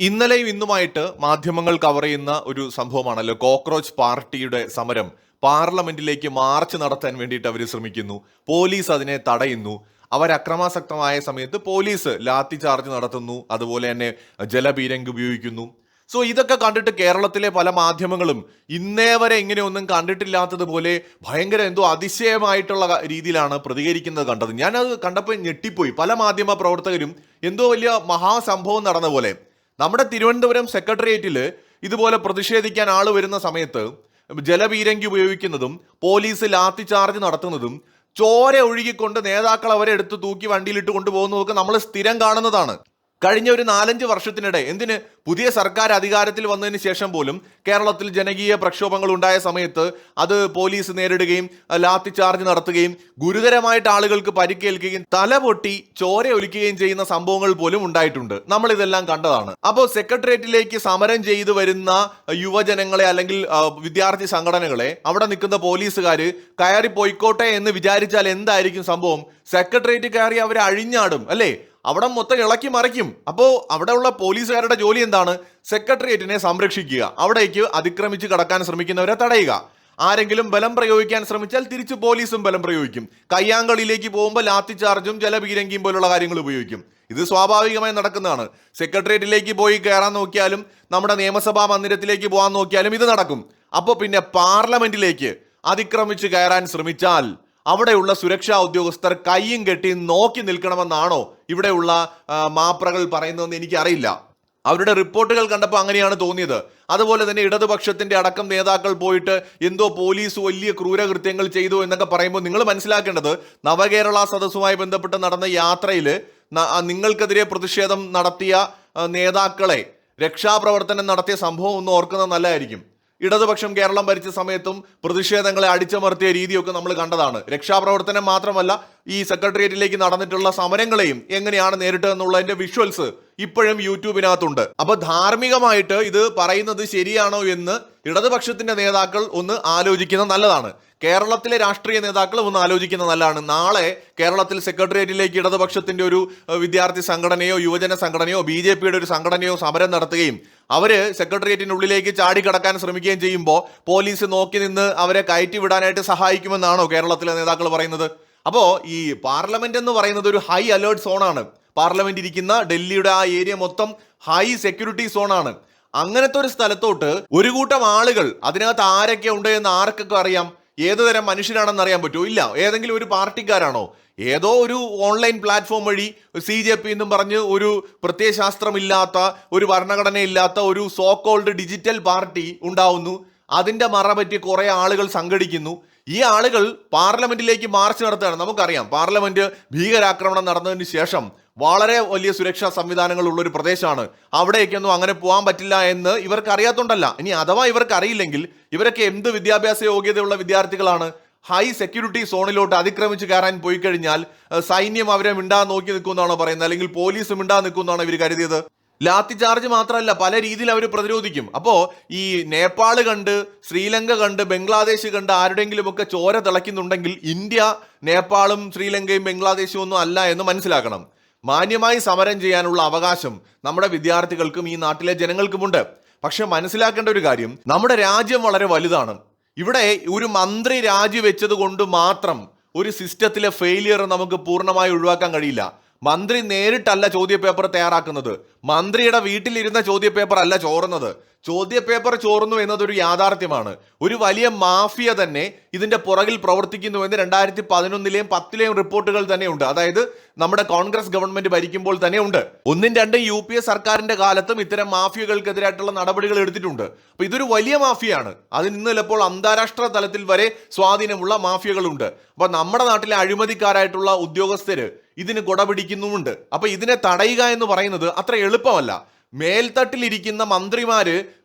ഇന്നലെയും ഇന്നുമായിട്ട് മാധ്യമങ്ങൾ കവർ ചെയ്യുന്ന ഒരു സംഭവമാണല്ലോ കോക്രോച്ച് പാർട്ടിയുടെ സമരം. പാർലമെന്റിലേക്ക് മാർച്ച് നടത്താൻ വേണ്ടിയിട്ട് അവർ ശ്രമിക്കുന്നു. പോലീസ് അതിനെ തടയുന്നു. അവർ അക്രമാസക്തമായ സമയത്ത് പോലീസ് ലാത്തി ചാർജ് നടത്തുന്നു. അതുപോലെ തന്നെ ജലപീരങ്കി ഉപയോഗിക്കുന്നു. സോ ഇതൊക്കെ കണ്ടിട്ട് കേരളത്തിലെ പല മാധ്യമങ്ങളും ഇന്നേ വരെ ഇങ്ങനെയൊന്നും കണ്ടിട്ടില്ലാത്തതുപോലെ ഭയങ്കര എന്തോ അതിശയമായിട്ടുള്ള രീതിയിലാണ് പ്രതികരിക്കുന്നത് കണ്ടത്. ഞാനത് കണ്ടപ്പോൾ ഞെട്ടിപ്പോയി. പല മാധ്യമ പ്രവർത്തകരും എന്തോ വലിയ മഹാസംഭവം നടന്ന പോലെ. നമ്മുടെ തിരുവനന്തപുരം സെക്രട്ടേറിയറ്റിൽ ഇതുപോലെ പ്രതിഷേധിക്കാൻ ആൾ വരുന്ന സമയത്ത് ജലപീരങ്കി ഉപയോഗിക്കുന്നതും പോലീസ് ലാത്തി ചാർജ് നടത്തുന്നതും ചോര ഒഴുകിക്കൊണ്ട് നേതാക്കൾ അവരെ എടുത്ത് തൂക്കി വണ്ടിയിലിട്ട് കൊണ്ടുപോകുന്നതൊക്കെ നമ്മൾ സ്ഥിരം കാണുന്നതാണ്. കഴിഞ്ഞ ഒരു 4-5 വർഷത്തിനിടെ എന്തിന് പുതിയ സർക്കാർ അധികാരത്തിൽ വന്നതിന് ശേഷം പോലും കേരളത്തിൽ ജനകീയ പ്രക്ഷോഭങ്ങൾ ഉണ്ടായ സമയത്ത് അത് പോലീസ് നേരിടുകയും ലാത്തി ചാർജ് നടത്തുകയും ഗുരുതരമായിട്ട് ആളുകൾക്ക് പരിക്കേൽക്കുകയും തല പൊട്ടി ചോര ഒലിക്കുകയും ചെയ്യുന്ന സംഭവങ്ങൾ പോലും ഉണ്ടായിട്ടുണ്ട്. നമ്മൾ ഇതെല്ലാം കണ്ടതാണ്. അപ്പോൾ സെക്രട്ടേറിയറ്റിലേക്ക് സമരം ചെയ്തു വരുന്ന യുവജനങ്ങളെ അല്ലെങ്കിൽ വിദ്യാർത്ഥി സംഘടനകളെ അവിടെ നിൽക്കുന്ന പോലീസുകാർ കയറി പോയിക്കോട്ടെ എന്ന് വിചാരിച്ചാൽ എന്തായിരിക്കും സംഭവം? സെക്രട്ടേറിയറ്റ് കയറി അവരെ അഴിഞ്ഞാടും അല്ലേ? അവിടെ മൊത്തം ഇളക്കി മറിക്കും. അപ്പോൾ അവിടെയുള്ള പോലീസുകാരുടെ ജോലി എന്താണ്? സെക്രട്ടേറിയറ്റിനെ സംരക്ഷിക്കുക, അവിടേക്ക് അതിക്രമിച്ച് കടക്കാൻ ശ്രമിക്കുന്നവരെ തടയുക. ആരെങ്കിലും ബലം പ്രയോഗിക്കാൻ ശ്രമിച്ചാൽ തിരിച്ച് പോലീസും ബലം പ്രയോഗിക്കും. കയ്യാങ്കളിയിലേക്ക് പോകുമ്പോൾ ലാത്തി ചാർജും ജലപീരങ്കിയും പോലുള്ള കാര്യങ്ങൾ ഉപയോഗിക്കും. ഇത് സ്വാഭാവികമായി നടക്കുന്നതാണ്. സെക്രട്ടേറിയറ്റിലേക്ക് പോയി കയറാൻ നോക്കിയാലും നമ്മുടെ നിയമസഭാ മന്ദിരത്തിലേക്ക് പോകാൻ നോക്കിയാലും ഇത് നടക്കും. അപ്പോൾ പിന്നെ പാർലമെന്റിലേക്ക് അതിക്രമിച്ച് കയറാൻ ശ്രമിച്ചാൽ അവിടെയുള്ള സുരക്ഷാ ഉദ്യോഗസ്ഥർ കയ്യും കെട്ടി നോക്കി നിൽക്കണമെന്നാണോ ഇവിടെയുള്ള മാപ്രകൾ പറയുന്നതെന്ന് എനിക്കറിയില്ല. അവരുടെ റിപ്പോർട്ടുകൾ കണ്ടപ്പോൾ അങ്ങനെയാണ് തോന്നിയത്. അതുപോലെ തന്നെ ഇടതുപക്ഷത്തിന്റെ അടക്കം നേതാക്കൾ പോയിട്ട് എന്തോ പോലീസ് വലിയ ക്രൂരകൃത്യങ്ങൾ ചെയ്തു എന്നൊക്കെ പറയുമ്പോൾ നിങ്ങൾ മനസ്സിലാക്കേണ്ടത്, നവകേരള സദസ്സുമായി ബന്ധപ്പെട്ട് നടന്ന യാത്രയിൽ നിങ്ങൾക്കെതിരെ പ്രതിഷേധം നടത്തിയ നേതാക്കളെ രക്ഷാപ്രവർത്തനം നടത്തിയ സംഭവം ഒന്ന് ഓർക്കുന്നത് നല്ലതായിരിക്കും. ഇടതുപക്ഷം കേരളം ഭരിച്ച സമയത്തും പ്രതിഷേധങ്ങളെ അടിച്ചമർത്തിയ രീതിയൊക്കെ നമ്മൾ കണ്ടതാണ്. രക്ഷാപ്രവർത്തനം മാത്രമല്ല, ഈ സെക്രട്ടേറിയറ്റിലേക്ക് നടന്നിട്ടുള്ള സമരങ്ങളെയും എങ്ങനെയാണ് നേരിട്ടത് എന്നുള്ളതിന്റെ വിഷ്വൽസ് ഇപ്പോഴും യൂട്യൂബിനകത്തുണ്ട്. അപ്പൊ ധാർമ്മികമായിട്ട് ഇത് പറയുന്നത് ശരിയാണോ എന്ന് ഇടതുപക്ഷത്തിന്റെ നേതാക്കൾ ഒന്ന് ആലോചിക്കുന്നത് നല്ലതാണ്. കേരളത്തിലെ രാഷ്ട്രീയ നേതാക്കളും ഒന്ന് ആലോചിക്കുന്നത് നല്ലതാണ്. നാളെ കേരളത്തിൽ സെക്രട്ടേറിയറ്റിലേക്ക് ഇടതുപക്ഷത്തിന്റെ ഒരു വിദ്യാർത്ഥി സംഘടനയോ യുവജന സംഘടനയോ BJPയുടെ ഒരു സംഘടനയോ സമരം നടത്തുകയും അവര് സെക്രട്ടേറിയറ്റിനുള്ളിലേക്ക് ചാടിക്കടക്കാൻ ശ്രമിക്കുകയും ചെയ്യുമ്പോൾ പോലീസ് നോക്കി നിന്ന് അവരെ കയറ്റി വിടാനായിട്ട് സഹായിക്കുമെന്നാണോ കേരളത്തിലെ നേതാക്കൾ പറയുന്നത്? അപ്പോ ഈ പാർലമെന്റ് എന്ന് പറയുന്നത് ഒരു ഹൈ അലേർട്ട് സോണാണ്. പാർലമെന്റ് ഇരിക്കുന്ന ഡൽഹിയുടെ ആ ഏരിയ മൊത്തം ഹൈ സെക്യൂരിറ്റി സോണാണ്. അങ്ങനത്തെ ഒരു സ്ഥലത്തോട്ട് ഒരു കൂട്ടം ആളുകൾ, അതിനകത്ത് ആരൊക്കെ ഉണ്ട് എന്ന് ആർക്കൊക്കെ അറിയാം? ഏത് തരം മനുഷ്യരാണെന്ന് അറിയാൻ പറ്റുമോ? ഇല്ല. ഏതെങ്കിലും ഒരു പാർട്ടിക്കാരാണോ? ഏതോ ഒരു ഓൺലൈൻ പ്ലാറ്റ്ഫോം വഴി CJP എന്നും പറഞ്ഞ് ഒരു പ്രത്യയശാസ്ത്രമില്ലാത്ത, ഒരു ഭരണഘടനയില്ലാത്ത ഒരു സോ കോൾഡ് ഡിജിറ്റൽ പാർട്ടി ഉണ്ടാവുന്നു. അതിന്റെ മറപറ്റി കുറെ ആളുകൾ സംഘടിക്കുന്നു. ഈ ആളുകൾ പാർലമെന്റിലേക്ക് മാർച്ച് നടത്തുകയാണ്. നമുക്കറിയാം, പാർലമെന്റ് ഭീകരാക്രമണം നടന്നതിന് ശേഷം വളരെ വലിയ സുരക്ഷാ സംവിധാനങ്ങൾ ഉള്ള ഒരു പ്രദേശമാണ്. അവിടേക്കൊന്നും അങ്ങനെ പോകാൻ പറ്റില്ല എന്ന് ഇവർക്ക് അറിയാത്തോണ്ടല്ല. ഇനി അഥവാ ഇവർക്ക് അറിയില്ലെങ്കിൽ ഇവരൊക്കെ എന്ത് വിദ്യാഭ്യാസ യോഗ്യതയുള്ള വിദ്യാർത്ഥികളാണ്? ഹൈ സെക്യൂരിറ്റി സോണിലോട്ട് അതിക്രമിച്ച് കയറാൻ പോയി കഴിഞ്ഞാൽ സൈന്യം അവരെ മിണ്ടാ നോക്കി നിൽക്കുമെന്നാണോ പറയുന്നത്? അല്ലെങ്കിൽ പോലീസ് മിണ്ടാ നിൽക്കുമെന്നാണോ ഇവർ കരുതിയത്? ലാത്തി ചാർജ് മാത്രമല്ല, പല രീതിയിൽ അവർ പ്രതിരോധിക്കും. അപ്പോ ഈ നേപ്പാൾ കണ്ട്, ശ്രീലങ്ക കണ്ട്, ബംഗ്ലാദേശ് കണ്ട് ആരുടെയെങ്കിലുമൊക്കെ ചോര തിളയ്ക്കുന്നുണ്ടെങ്കിൽ ഇന്ത്യ നേപ്പാളും ശ്രീലങ്കയും ബംഗ്ലാദേശും ഒന്നും അല്ല എന്ന് മനസ്സിലാക്കണം. മാന്യമായി സമരം ചെയ്യാനുള്ള അവകാശം നമ്മുടെ വിദ്യാർത്ഥികൾക്കും ഈ നാട്ടിലെ ജനങ്ങൾക്കുമുണ്ട്. പക്ഷെ മനസ്സിലാക്കേണ്ട ഒരു കാര്യം, നമ്മുടെ രാജ്യം വളരെ വലുതാണ്. ഇവിടെ ഒരു മന്ത്രി രാജിവെച്ചത് കൊണ്ട് മാത്രം ഒരു സിസ്റ്റത്തിലെ ഫെയിലിയർ നമുക്ക് പൂർണ്ണമായി ഒഴിവാക്കാൻ കഴിയില്ല. മന്ത്രി നേരിട്ടല്ല ചോദ്യപേപ്പർ തയ്യാറാക്കുന്നത്. മന്ത്രിയുടെ വീട്ടിലിരുന്ന ചോദ്യപേപ്പർ അല്ല ചോറുന്നത്. ചോദ്യപേപ്പർ ചോർന്നു എന്നതൊരു യാഥാർത്ഥ്യമാണ്. ഒരു വലിയ മാഫിയ തന്നെ ഇതിന്റെ പുറകിൽ പ്രവർത്തിക്കുന്നുവെന്ന് 2011-ലെയും 2010-ലെയും റിപ്പോർട്ടുകൾ തന്നെയുണ്ട്. അതായത് നമ്മുടെ കോൺഗ്രസ് ഗവൺമെന്റ് ഭരിക്കുമ്പോൾ തന്നെ ഉണ്ട്. 1-2 UPA സർക്കാരിന്റെ കാലത്തും ഇത്തരം മാഫിയകൾക്കെതിരായിട്ടുള്ള നടപടികൾ എടുത്തിട്ടുണ്ട്. അപ്പൊ ഇതൊരു വലിയ മാഫിയാണ്. അതിന് ഇന്ന് ചിലപ്പോൾ അന്താരാഷ്ട്ര തലത്തിൽ വരെ സ്വാധീനമുള്ള മാഫിയകളുണ്ട്. അപ്പൊ നമ്മുടെ നാട്ടിലെ അഴിമതിക്കാരായിട്ടുള്ള ഉദ്യോഗസ്ഥര് ഇതിന് കൊടപിടിക്കുന്നുമുണ്ട്. അപ്പൊ ഇതിനെ തടയുക എന്ന് പറയുന്നത് അത്ര എളുപ്പമല്ല. മേൽത്തട്ടിലിരിക്കുന്ന മന്ത്രിമാര്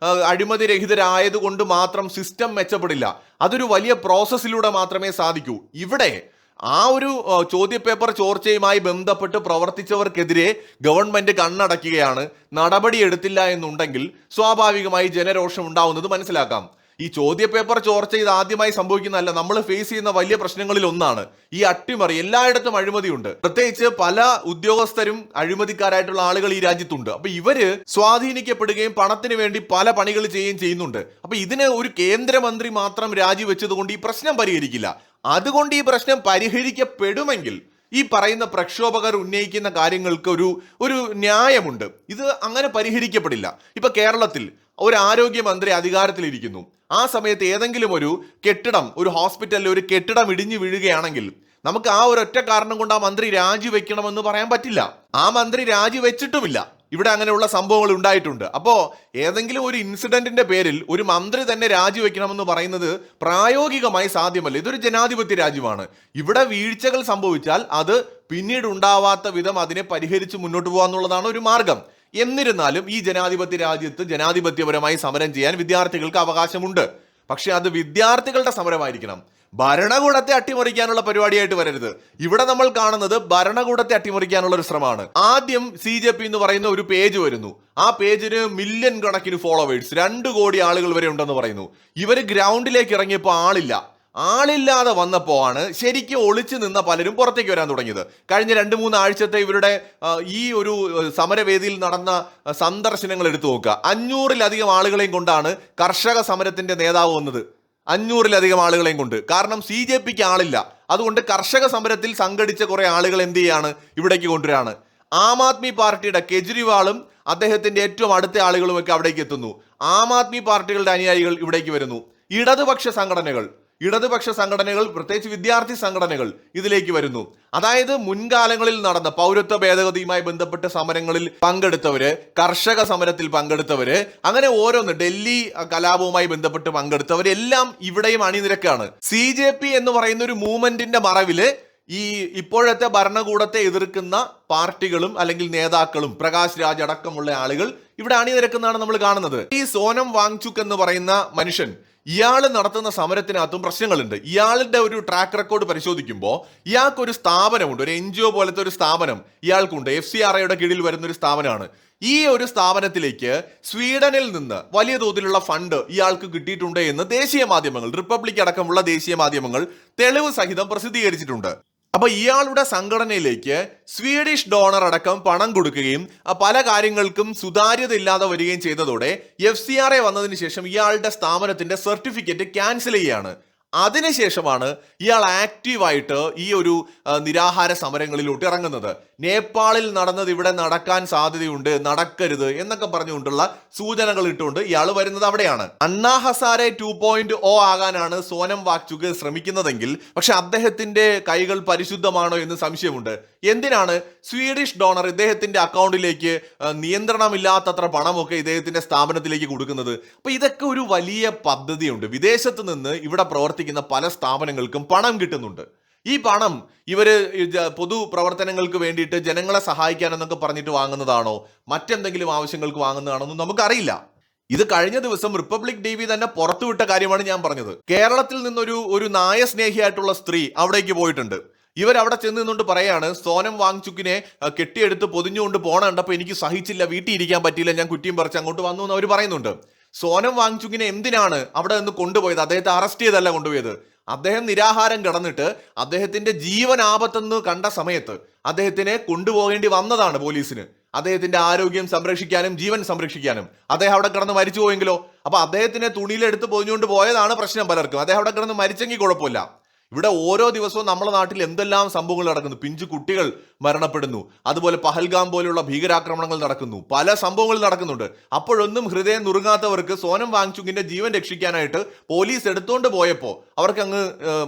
അഴിമതി രഹിതരായതുകൊണ്ട് മാത്രം സിസ്റ്റം മെച്ചപ്പെടില്ല. അതൊരു വലിയ പ്രോസസ്സിലൂടെ മാത്രമേ സാധിക്കൂ. ഇവിടെ ആ ഒരു ചോദ്യപേപ്പർ ചോർച്ചയുമായി ബന്ധപ്പെട്ട് പ്രവർത്തിച്ചവർക്കെതിരെ ഗവൺമെന്റ് കണ്ണടക്കുകയാണ്. നടപടി എടുത്തില്ല എന്നുണ്ടെങ്കിൽ സ്വാഭാവികമായി ജനരോഷം ഉണ്ടാവുന്നത് മനസ്സിലാക്കാം. ഈ ചോദ്യപേപ്പർ ചോർച്ച ഇത് ആദ്യമായി സംഭവിക്കുന്നതല്ല. നമ്മൾ ഫേസ് ചെയ്യുന്ന വലിയ പ്രശ്നങ്ങളിൽ ഒന്നാണ് ഈ അട്ടിമറി. എല്ലായിടത്തും അഴിമതിയുണ്ട്. പ്രത്യേകിച്ച് പല ഉദ്യോഗസ്ഥരും അഴിമതിക്കാരായിട്ടുള്ള ആളുകൾ ഈ രാജ്യത്തുണ്ട്. അപ്പൊ ഇവര് സ്വാധീനിക്കപ്പെടുകയും പണത്തിന് വേണ്ടി പല പണികൾ ചെയ്യുന്നുണ്ട്. അപ്പൊ ഇതിന് ഒരു കേന്ദ്രമന്ത്രി മാത്രം രാജിവെച്ചത് കൊണ്ട് ഈ പ്രശ്നം പരിഹരിക്കില്ല. അതുകൊണ്ട് ഈ പ്രശ്നം പരിഹരിക്കപ്പെടുമെങ്കിൽ ഈ പറയുന്ന പ്രക്ഷോഭകർ ഉന്നയിക്കുന്ന കാര്യങ്ങൾക്ക് ഒരു ന്യായമുണ്ട്. ഇത് അങ്ങനെ പരിഹരിക്കപ്പെടില്ല. ഇപ്പൊ കേരളത്തിൽ ഒരു ആരോഗ്യമന്ത്രി അധികാരത്തിലിരിക്കുന്നു. ആ സമയത്ത് ഏതെങ്കിലും ഒരു കെട്ടിടം, ഒരു ഹോസ്പിറ്റലിൽ ഒരു കെട്ടിടം ഇടിഞ്ഞു വീഴുകയാണെങ്കിൽ നമുക്ക് ആ ഒരൊറ്റ കാരണം കൊണ്ട് ആ മന്ത്രി രാജിവെക്കണമെന്ന് പറയാൻ പറ്റില്ല. ആ മന്ത്രി രാജിവെച്ചിട്ടുമില്ല. ഇവിടെ അങ്ങനെയുള്ള സംഭവങ്ങൾ ഉണ്ടായിട്ടുണ്ട്. അപ്പോ ഏതെങ്കിലും ഒരു ഇൻസിഡന്റിന്റെ പേരിൽ ഒരു മന്ത്രി തന്നെ രാജിവെക്കണമെന്ന് പറയുന്നത് പ്രായോഗികമായി സാധ്യമല്ല. ഇതൊരു ജനാധിപത്യ രാജ്യമാണ്. ഇവിടെ വീഴ്ചകൾ സംഭവിച്ചാൽ അത് പിന്നീട് ഉണ്ടാവാത്ത വിധം അതിനെ പരിഹരിച്ച് മുന്നോട്ട് പോകാന്നുള്ളതാണ് ഒരു മാർഗം. എന്നിരുന്നാലും ഈ ജനാധിപത്യ രാജ്യത്ത് ജനാധിപത്യപരമായി സമരം ചെയ്യാൻ വിദ്യാർത്ഥികൾക്ക് അവകാശമുണ്ട്. പക്ഷെ അത് വിദ്യാർത്ഥികളുടെ സമരമായിരിക്കണം. ഭരണകൂടത്തെ അട്ടിമറിക്കാനുള്ള പരിപാടിയായിട്ട് വരരുത്. ഇവിടെ നമ്മൾ കാണുന്നത് ഭരണകൂടത്തെ അട്ടിമറിക്കാനുള്ള ഒരു ശ്രമമാണ്. ആദ്യം CJP എന്ന് പറയുന്ന ഒരു പേജ് വരുന്നു. ആ പേജിന് മില്യൺ കണക്കിന് ഫോളോവേഴ്സ്, 2 കോടി ആളുകൾ വരെ ഉണ്ടെന്ന് പറയുന്നു. ഇവര് ഗ്രൗണ്ടിലേക്ക് ഇറങ്ങിയപ്പോൾ ആളില്ലാതെ വന്നപ്പോ ആണ് ശരിക്കും ഒളിച്ചു നിന്ന പലരും പുറത്തേക്ക് വരാൻ തുടങ്ങിയത്. കഴിഞ്ഞ 2-3 ആഴ്ചത്തെ ഇവരുടെ ഈ ഒരു സമരവേദിയിൽ നടന്ന സന്ദർശനങ്ങൾ എടുത്തു നോക്കുക. 500-ലധികം ആളുകളെയും കൊണ്ടാണ് കർഷക സമരത്തിന്റെ നേതാവ് വന്നത്. 500-ലധികം ആളുകളെയും കൊണ്ട്. കാരണം CJPക്ക് ആളില്ല. അതുകൊണ്ട് കർഷക സമരത്തിൽ സംഘടിച്ച കുറെ ആളുകൾ എന്ത് ചെയ്യാണ്, ഇവിടേക്ക് കൊണ്ടുവരാണ്. ആം ആദ്മി പാർട്ടിയുടെ കെജ്രിവാളും അദ്ദേഹത്തിന്റെ ഏറ്റവും അടുത്ത ആളുകളുമൊക്കെ അവിടേക്ക് എത്തുന്നു. ആം ആദ്മി പാർട്ടികളുടെ അനുയായികൾ ഇവിടേക്ക് വരുന്നു. ഇടതുപക്ഷ സംഘടനകൾ പ്രത്യേകിച്ച് വിദ്യാർത്ഥി സംഘടനകൾ ഇതിലേക്ക് വരുന്നു. അതായത് മുൻകാലങ്ങളിൽ നടന്ന പൗരത്വ ഭേദഗതിയുമായി ബന്ധപ്പെട്ട സമരങ്ങളിൽ പങ്കെടുത്തവര്, കർഷക സമരത്തിൽ പങ്കെടുത്തവര്, അങ്ങനെ ഓരോന്ന്, ഡൽഹി കലാപവുമായി ബന്ധപ്പെട്ട് പങ്കെടുത്തവരെല്ലാം ഇവിടെയും അണിനിരക്കാണ്. CJP എന്ന് പറയുന്ന ഒരു മൂവ്മെന്റിന്റെ മറവില് ഈ ഇപ്പോഴത്തെ ഭരണകൂടത്തെ എതിർക്കുന്ന പാർട്ടികളും അല്ലെങ്കിൽ നേതാക്കളും പ്രകാശ് രാജ് അടക്കമുള്ള ആളുകൾ ഇവിടെ അണിനിരക്കുന്നതാണ് നമ്മൾ കാണുന്നത്. ഈ സോനം വാങ്ചുക് എന്ന് പറയുന്ന മനുഷ്യൻ, ഇയാൾ നടത്തുന്ന സമരത്തിനകത്തും പ്രശ്നങ്ങളുണ്ട്. ഇയാളുടെ ഒരു ട്രാക്ക് റെക്കോർഡ് പരിശോധിക്കുമ്പോൾ ഇയാൾക്കൊരു സ്ഥാപനമുണ്ട്, ഒരു NGO പോലത്തെ ഒരു സ്ഥാപനം ഇയാൾക്കുണ്ട്. FCRIയുടെ കീഴിൽ വരുന്ന ഒരു സ്ഥാപനമാണ്. ഈ ഒരു സ്ഥാപനത്തിലേക്ക് സ്വീഡനിൽ നിന്ന് വലിയ തോതിലുള്ള ഫണ്ട് ഇയാൾക്ക് കിട്ടിയിട്ടുണ്ട് എന്ന് ദേശീയ മാധ്യമങ്ങൾ, റിപ്പബ്ലിക് അടക്കമുള്ള ദേശീയ മാധ്യമങ്ങൾ തെളിവ് സഹിതം പ്രസിദ്ധീകരിച്ചിട്ടുണ്ട്. അപ്പൊ ഇയാളുടെ സംഘടനയിലേക്ക് സ്വീഡിഷ് ഡോണർ അടക്കം പണം കൊടുക്കുകയും പല കാര്യങ്ങൾക്കും സുതാര്യത ഇല്ലാതെ വരികയും ചെയ്തതോടെ FCRI വന്നതിന് ശേഷം ഇയാളുടെ സ്ഥാപനത്തിന്റെ സർട്ടിഫിക്കറ്റ് ക്യാൻസൽ ചെയ്യുകയാണ്. അതിനുശേഷമാണ് ഇയാൾ ആക്റ്റീവായിട്ട് ഈ ഒരു നിരാഹാര സമരങ്ങളിലോട്ട് ഇറങ്ങുന്നത്. നേപ്പാളിൽ നടന്നത് ഇവിടെ നടക്കാൻ സാധ്യതയുണ്ട്, നടക്കരുത് എന്നൊക്കെ പറഞ്ഞുകൊണ്ടുള്ള സൂചനകൾ ഇട്ടുകൊണ്ട് ഇയാൾ വരുന്നത് അവിടെയാണ്. അണ്ണാ ഹസാരെ 2.0 ആകാനാണ് സോനം വാങ്ചുക് ശ്രമിക്കുന്നതെങ്കിൽ പക്ഷെ അദ്ദേഹത്തിന്റെ കൈകൾ പരിശുദ്ധമാണോ എന്ന് സംശയമുണ്ട്. എന്തിനാണ് സ്വീഡിഷ് ഡോണർ ഇദ്ദേഹത്തിന്റെ അക്കൗണ്ടിലേക്ക് നിയന്ത്രണമില്ലാത്തത്ര പണമൊക്കെ ഇദ്ദേഹത്തിന്റെ സ്ഥാപനത്തിലേക്ക് കൊടുക്കുന്നത്? അപ്പൊ ഇതൊക്കെ ഒരു വലിയ പദ്ധതിയുണ്ട്. വിദേശത്ത് നിന്ന് ഇവിടെ പ്രവർത്തിക്കുന്ന പല സ്ഥാപനങ്ങൾക്കും പണം കിട്ടുന്നുണ്ട്. ഈ പണം ഇവര് പൊതു പ്രവർത്തനങ്ങൾക്ക് വേണ്ടിയിട്ട് ജനങ്ങളെ സഹായിക്കാനെന്നൊക്കെ പറഞ്ഞിട്ട് വാങ്ങുന്നതാണോ, മറ്റെന്തെങ്കിലും ആവശ്യങ്ങൾക്ക് വാങ്ങുന്നതാണോ എന്ന് നമുക്കറിയില്ല. ഇത് കഴിഞ്ഞ ദിവസം റിപ്പബ്ലിക് TV തന്നെ പുറത്തുവിട്ട കാര്യമാണ് ഞാൻ പറഞ്ഞത്. കേരളത്തിൽ നിന്നൊരു നായസ്നേഹിയായിട്ടുള്ള സ്ത്രീ അവിടേക്ക് പോയിട്ടുണ്ട്. ഇവരവിടെ ചെന്ന് നിന്നുകൊണ്ട് പറയാണ്, സോനം വാങ്ചുക്കിനെ കെട്ടിയെടുത്ത് പൊതിഞ്ഞുകൊണ്ട് പോണ കണ്ടപ്പോൾ എനിക്ക് സഹിച്ചില്ല, വീട്ടിൽ ഇരിക്കാൻ പറ്റിയില്ല, ഞാൻ കുറ്റിയും പറിച്ച് അങ്ങോട്ട് വന്നു എന്ന് അവർ പറയുന്നുണ്ട്. സോനം വാങ്ചുക്കിനെ എന്തിനാണ് അവിടെ നിന്ന് കൊണ്ടുപോയത്? അദ്ദേഹത്തെ അറസ്റ്റ് ചെയ്തല്ല കൊണ്ടുപോയത്. അദ്ദേഹം നിരാഹാരം കിടന്നിട്ട് അദ്ദേഹത്തിന്റെ ജീവൻ ആപത്തെന്ന് കണ്ട സമയത്ത് അദ്ദേഹത്തിനെ കൊണ്ടുപോകേണ്ടി വന്നതാണ് പോലീസിന്. അദ്ദേഹത്തിന്റെ ആരോഗ്യം സംരക്ഷിക്കാനും ജീവൻ സംരക്ഷിക്കാനും. അദ്ദേഹം അവിടെ കിടന്ന് മരിച്ചു പോയെങ്കിലോ? അപ്പൊ അദ്ദേഹത്തിനെ തുണിയിലെടുത്ത് പൊതിഞ്ഞുകൊണ്ട് പോയതാണ് പ്രശ്നം പലർക്കും. അദ്ദേഹം അവിടെ കിടന്ന് മരിച്ചെങ്കിൽ കുഴപ്പമില്ല. ഇവിടെ ഓരോ ദിവസവും നമ്മുടെ നാട്ടിൽ എന്തെല്ലാം സംഭവങ്ങൾ നടക്കുന്നു. പിഞ്ചു കുട്ടികൾ മരണപ്പെടുന്നു, അതുപോലെ പഹൽഗാം പോലുള്ള ഭീകരാക്രമണങ്ങൾ നടക്കുന്നു, പല സംഭവങ്ങൾ നടക്കുന്നുണ്ട്. അപ്പോഴൊന്നും ഹൃദയം നുറുങ്ങാത്തവർക്ക് സോനം വാങ്ചുക്കിന്റെ ജീവൻ രക്ഷിക്കാനായിട്ട് പോലീസ് എടുത്തുകൊണ്ട് പോയപ്പോൾ അവർക്ക് അങ്ങ്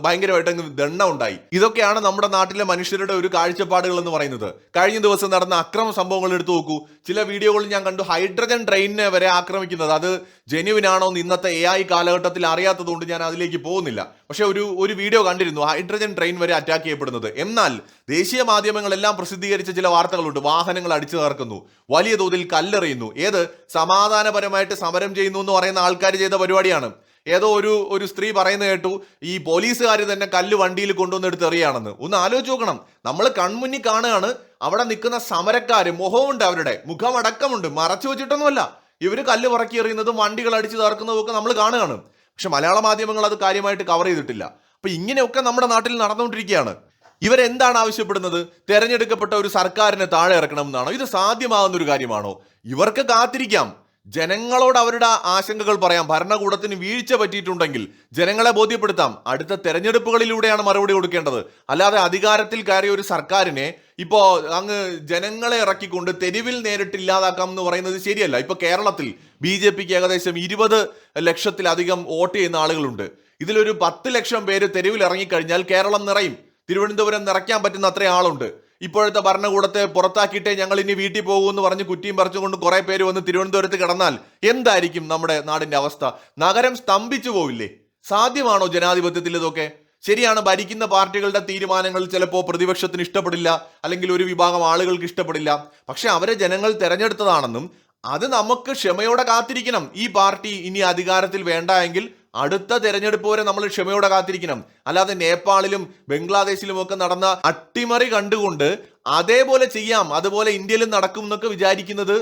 ഭയങ്കരമായിട്ട് അങ്ങ് ദണ്ണ ഉണ്ടായി. ഇതൊക്കെയാണ് നമ്മുടെ നാട്ടിലെ മനുഷ്യരുടെ ഒരു കാഴ്ചപ്പാടുകൾ എന്ന് പറയുന്നത്. കഴിഞ്ഞ ദിവസം നടന്ന അക്രമ സംഭവങ്ങൾ എടുത്തു നോക്കൂ. ചില വീഡിയോകളിൽ ഞാൻ കണ്ടു ഹൈഡ്രജൻ ട്രെയിനിനെ വരെ ആക്രമിക്കുന്നത്. അത് ജെന്യുവിൻ ആണോ എന്ന് ഇന്നത്തെ AI കാലഘട്ടത്തിൽ അറിയാത്തതുകൊണ്ട് ഞാൻ അതിലേക്ക് പോകുന്നില്ല. പക്ഷെ ഒരു വീഡിയോ കണ്ടിരുന്നു, ഹൈഡ്രജൻ ട്രെയിൻ വരെ അറ്റാക്ക് ചെയ്യപ്പെടുന്നത്. എന്നാൽ ദേശീയ മാധ്യമങ്ങളെല്ലാം പ്രസിദ്ധീകരിച്ച ചില വാർത്തകളുണ്ട്. വാഹനങ്ങൾ അടിച്ചു തകർക്കുന്നു, വലിയ തോതിൽ കല്ലെറിയുന്നു. ഏത് സമാധാനപരമായിട്ട് സമരം ചെയ്യുന്നു എന്ന് പറയുന്ന ആൾക്കാർ ചെയ്ത പരിപാടിയാണ്. ഏതോ ഒരു സ്ത്രീ പറയുന്നത് കേട്ടു, ഈ പോലീസുകാർ തന്നെ കല്ല് വണ്ടിയിൽ കൊണ്ടുവന്നെടുത്ത് എറിയാണെന്ന്. ഒന്ന് ആലോചിച്ച് നോക്കണം. നമ്മൾ കൺമുന്നിൽ കാണുകയാണ് അവിടെ നിൽക്കുന്ന സമരക്കാര്, മുഖമുണ്ട്, അവരുടെ മുഖമടക്കമുണ്ട്, മറച്ചു വെച്ചിട്ടൊന്നുമല്ല. ഇവര് കല്ല് പറക്കി എറിയുന്നതും വണ്ടികൾ അടിച്ചു തകർക്കുന്നതും ഒക്കെ നമ്മൾ കാണുകയാണ്. പക്ഷെ മലയാള മാധ്യമങ്ങൾ അത് കാര്യമായിട്ട് കവർ ചെയ്തിട്ടില്ല. അപ്പൊ ഇങ്ങനെയൊക്കെ നമ്മുടെ നാട്ടിൽ നടന്നുകൊണ്ടിരിക്കുകയാണ്. ഇവരെന്താണ് ആവശ്യപ്പെടുന്നത്? തെരഞ്ഞെടുക്കപ്പെട്ട ഒരു സർക്കാരിനെ താഴെ ഇറക്കണം എന്നാണോ? ഇത് സാധ്യമാകുന്ന ഒരു കാര്യമാണോ? ഇവർക്ക് കാത്തിരിക്കാം, ജനങ്ങളോട് അവരുടെ ആശങ്കകൾ പറയാം. ഭരണകൂടത്തിന് വീഴ്ച പറ്റിയിട്ടുണ്ടെങ്കിൽ ജനങ്ങളെ ബോധ്യപ്പെടുത്താം. അടുത്ത തെരഞ്ഞെടുപ്പുകളിലൂടെയാണ് മറുപടി കൊടുക്കേണ്ടത്. അല്ലാതെ അധികാരത്തിൽ കയറിയ ഒരു സർക്കാരിനെ ഇപ്പോ അങ്ങ് ജനങ്ങളെ ഇറക്കിക്കൊണ്ട് തെരുവിൽ നേരിട്ട് ഇല്ലാതാക്കാം എന്ന് പറയുന്നത് ശരിയല്ല. ഇപ്പൊ കേരളത്തിൽ BJPക്ക് ഏകദേശം 20 ലക്ഷത്തിലധികം വോട്ട് ചെയ്യുന്ന ആളുകളുണ്ട്. ഇതിലൊരു 10 ലക്ഷം പേര് തെരുവിൽ ഇറങ്ങിക്കഴിഞ്ഞാൽ കേരളം നിറയും. തിരുവനന്തപുരം നിറയ്ക്കാൻ പറ്റുന്ന അത്രയും ആളുണ്ട്. ഇപ്പോഴത്തെ ഭരണകൂടത്തെ പുറത്താക്കിയിട്ടേ ഞങ്ങൾ ഇനി വീട്ടിൽ പോകും എന്ന് പറഞ്ഞ് കുറ്റിയും പറിച്ചുകൊണ്ട് കുറെ പേര് വന്ന് തിരുവനന്തപുരത്ത് കിടന്നാൽ എന്തായിരിക്കും നമ്മുടെ നാടിന്റെ അവസ്ഥ? നഗരം സ്തംഭിച്ചു പോവില്ലേ? സാധ്യമാണോ ജനാധിപത്യത്തിൽ ഇതൊക്കെ? ശരിയാണ്, ഭരിക്കുന്ന പാർട്ടികളുടെ തീരുമാനങ്ങൾ ചിലപ്പോൾ പ്രതിപക്ഷത്തിന് ഇഷ്ടപ്പെടില്ല, അല്ലെങ്കിൽ ഒരു വിഭാഗം ആളുകൾക്ക് ഇഷ്ടപ്പെടില്ല. പക്ഷെ അവരെ ജനങ്ങൾ തെരഞ്ഞെടുത്തതാണെന്നും അത് നമുക്ക് ക്ഷമയോടെ കാത്തിരിക്കണം. ഈ പാർട്ടി ഇനി അധികാരത്തിൽ വേണ്ട എങ്കിൽ അടുത്ത തെരഞ്ഞെടുപ്പ് വരെ നമ്മൾ ക്ഷമയോടെ കാത്തിരിക്കണം. അല്ലാതെ നേപ്പാളിലും ബംഗ്ലാദേശിലും ഒക്കെ നടന്ന അട്ടിമറി കണ്ടുകൊണ്ട് അതേപോലെ ചെയ്യാം, അതുപോലെ ഇന്ത്യയിലും നടക്കും എന്നൊക്കെ വിചാരിക്കുന്നത്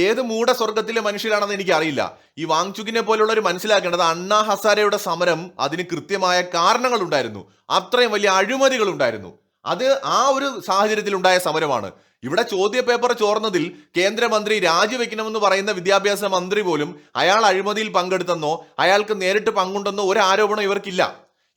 ഏത് മൂഢസ്വർഗത്തിലെ മനുഷ്യരാണെന്ന് എനിക്കറിയില്ല. ഈ വാങ്ചുകിനെ പോലുള്ളവർ മനസ്സിലാക്കേണ്ടത് അണ്ണാ ഹസാരയുടെ സമരം അതിന് കൃത്യമായ കാരണങ്ങൾ ഉണ്ടായിരുന്നു, അത്രയും വലിയ അഴിമതികൾ ഉണ്ടായിരുന്നു. അത് ആ ഒരു സാഹചര്യത്തിൽ ഉണ്ടായ സമരമാണ്. ഇവിടെ ചോദ്യ പേപ്പർ ചോർന്നതിൽ കേന്ദ്രമന്ത്രി രാജിവെക്കണമെന്ന് പറയുന്ന വിദ്യാഭ്യാസ മന്ത്രി പോലും അയാൾ അഴിമതിയിൽ പങ്കെടുത്തെന്നോ അയാൾക്ക് നേരിട്ട് പങ്കുണ്ടെന്നോ ഒരു ആരോപണം ഇവർക്കില്ല.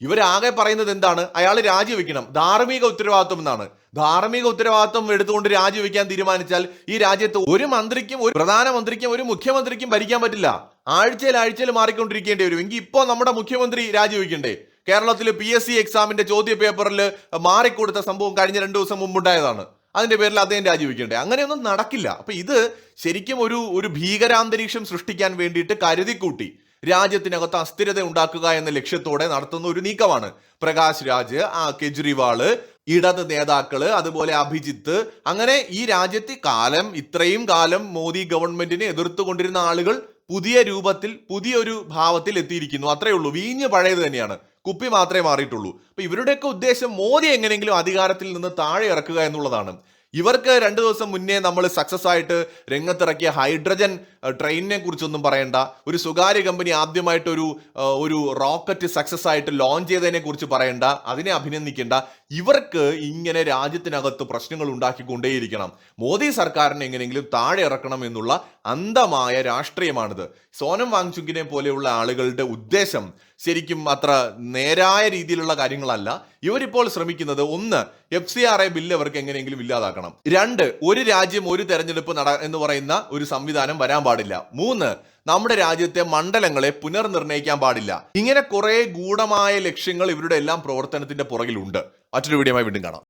ഇവരാകെ പറയുന്നത് എന്താണ്? അയാൾ രാജിവെക്കണം, ധാർമ്മിക ഉത്തരവാദിത്വം എന്നാണ്. ധാർമ്മിക ഉത്തരവാദിത്വം എടുത്തുകൊണ്ട് രാജിവെക്കാൻ തീരുമാനിച്ചാൽ ഈ രാജ്യത്ത് ഒരു മന്ത്രിക്കും, ഒരു പ്രധാനമന്ത്രിക്കും, ഒരു മുഖ്യമന്ത്രിക്കും ഭരിക്കാൻ പറ്റില്ല. ആഴ്ചയിൽ മാറിക്കൊണ്ടിരിക്കേണ്ടി വരും. എങ്കിൽ ഇപ്പോൾ നമ്മുടെ മുഖ്യമന്ത്രി രാജിവെക്കണ്ടേ? കേരളത്തിൽ PSC എക്സാമിന്റെ ചോദ്യ പേപ്പറിൽ മാറിക്കൊടുത്ത സംഭവം കഴിഞ്ഞ 2 ദിവസം മുമ്പുണ്ടായതാണ്. അതിന്റെ പേരിൽ അദ്ദേഹം രാജിവെക്കണ്ടേ? അങ്ങനെയൊന്നും നടക്കില്ല. അപ്പൊ ഇത് ശരിക്കും ഒരു ഭീകരാന്തരീക്ഷം സൃഷ്ടിക്കാൻ വേണ്ടിയിട്ട് കരുതിക്കൂട്ടി രാജ്യത്തിനകത്ത് അസ്ഥിരത ഉണ്ടാക്കുക എന്ന ലക്ഷ്യത്തോടെ നടത്തുന്ന ഒരു നീക്കമാണ്. പ്രകാശ് രാജ്, കെജ്രിവാള്, ഇടത് നേതാക്കള്, അതുപോലെ അഭിജിത്ത്, അങ്ങനെ ഈ രാജ്യത്തെ ഇത്രയും കാലം മോദി ഗവൺമെന്റിനെ എതിർത്തുകൊണ്ടിരുന്ന ആളുകൾ പുതിയ രൂപത്തിൽ, പുതിയൊരു ഭാവത്തിൽ എത്തിയിരിക്കുന്നു. അത്രേ ഉള്ളൂ. വീഞ്ഞ് പഴയത് തന്നെയാണ്, കുപ്പി മാത്രമേ മാറിയിട്ടുള്ളൂ. അപ്പൊ ഇവരുടെയൊക്കെ ഉദ്ദേശം മോദി എങ്ങനെയെങ്കിലും അധികാരത്തിൽ നിന്ന് താഴെ ഇറക്കുക എന്നുള്ളതാണ്. ഇവർക്ക് 2 ദിവസം മുന്നേ നമ്മൾ സക്സസ് ആയിട്ട് രംഗത്തിറക്കിയ ഹൈഡ്രജൻ ട്രെയിനിനെ കുറിച്ചൊന്നും പറയണ്ട. ഒരു സ്വകാര്യ കമ്പനി ആദ്യമായിട്ട് ഒരു റോക്കറ്റ് സക്സസ് ആയിട്ട് ലോഞ്ച് ചെയ്തതിനെ കുറിച്ച് പറയണ്ട, അതിനെ അഭിനന്ദിക്കേണ്ട. ഇവർക്ക് ഇങ്ങനെ രാജ്യത്തിനകത്ത് പ്രശ്നങ്ങൾ ഉണ്ടാക്കിക്കൊണ്ടേയിരിക്കണം. മോദി സർക്കാരിനെ എങ്ങനെയെങ്കിലും താഴെ ഇറക്കണം എന്നുള്ള അന്ധമായ രാഷ്ട്രീയമാണിത്. സോനം വാങ്ചുക്കിനെ പോലെയുള്ള ആളുകളുടെ ഉദ്ദേശം ശരിക്കും അത്ര നേരായ രീതിയിലുള്ള കാര്യങ്ങളല്ല. ഇവരിപ്പോൾ ശ്രമിക്കുന്നത് 1, FCRA ബില്ല് അവർക്ക് എങ്ങനെയെങ്കിലും ഇല്ലാതാക്കണം. 2, ഒരു രാജ്യം ഒരു തെരഞ്ഞെടുപ്പ് എന്ന് പറയുന്ന ഒരു സംവിധാനം വരാൻ പാടില്ല. 3, നമ്മുടെ രാജ്യത്തെ മണ്ഡലങ്ങളെ പുനർനിർണ്ണയിക്കാൻ പാടില്ല. ഇങ്ങനെ കുറെ ഗൂഢമായ ലക്ഷ്യങ്ങൾ ഇവരുടെ എല്ലാം പ്രവർത്തനത്തിന്റെ പുറകിലുണ്ട്. മറ്റൊരു വീഡിയോയുമായി വീണ്ടും കാണാം.